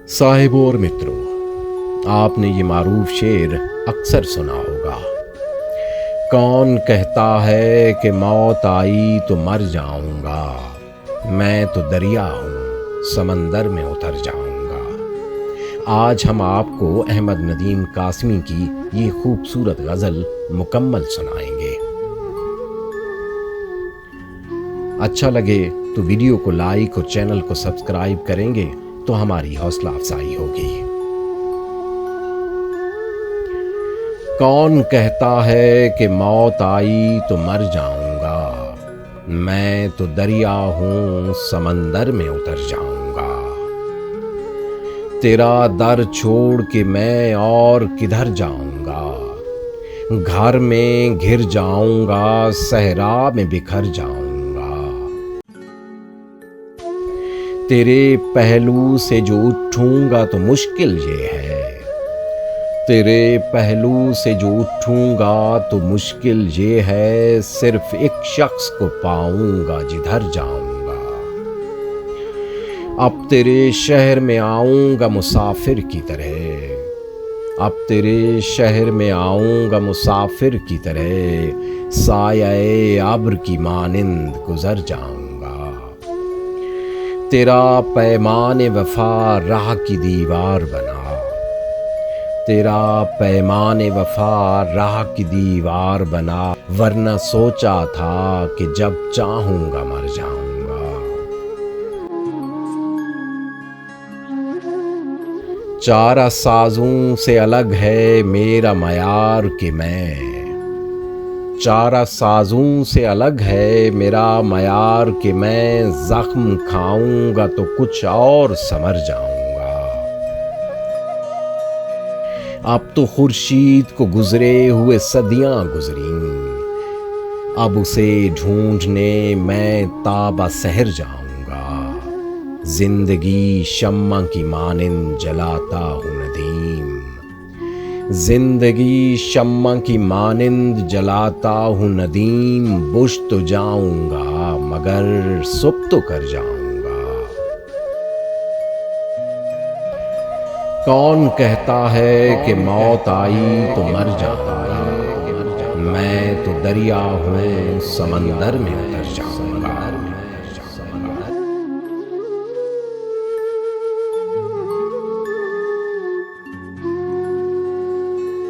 साहिबों और मित्रों, आपने ये मारूफ शेर अक्सर सुना होगा। कौन कहता है कि मौत आई तो मर जाऊंगा, मैं तो दरिया हूँ समंदर में उतर जाऊंगा। आज हम आपको अहमद नदीम कासमी की ये खूबसूरत गज़ल मुकम्मल सुनाएंगे। अच्छा लगे तो वीडियो को लाइक और चैनल को सब्सक्राइब करेंगे तो हमारी हौसला अफजाई होगी। कौन कहता है कि मौत आई तो मर जाऊंगा, मैं तो दरिया हूँ समंदर में उतर जाऊंगा। तेरा दर छोड़ के मैं और किधर जाऊंगा, घर में घिर जाऊंगा सहरा में बिखर जाऊंगा। तेरे पहलू से जो उठूंगा तो मुश्किल ये है, तेरे पहलू से जो उठूंगा तो मुश्किल ये है, सिर्फ एक शख्स को पाऊंगा जिधर जाऊंगा। अब तेरे शहर में आऊंगा मुसाफिर की तरह, अब तेरे शहर में आऊंगा मुसाफिर की तरह, साये अब्र की मानिंद गुजर जाऊंगा। तेरा पैमाने वफा राह की दीवार बना, तेरा पैमाने वफा राह की दीवार बना, वरना सोचा था कि जब चाहूंगा मर जाऊंगा। चारा साजों से अलग है मेरा मयार कि मैं, चारा साजों से अलग है मेरा मयार कि मैं जख्म खाऊंगा तो कुछ और समर जाऊंगा। अब तो खुर्शीद को गुजरे हुए सदियां गुजरी, अब उसे ढूंढने मैं ताबा सहर जाऊंगा। जिंदगी शम्मा की मानिंद जलाता हूँ नदीम, जिंदगी शम्मा की मानिंद जलाता हूँ नदीम। बुझ तो जाऊंगा मगर सुब तो कर जाऊंगा। कौन कहता है कि मौत आई तो मर जाऊंगा, मैं तो दरिया हूँ समंदर में उतर जाऊंगा।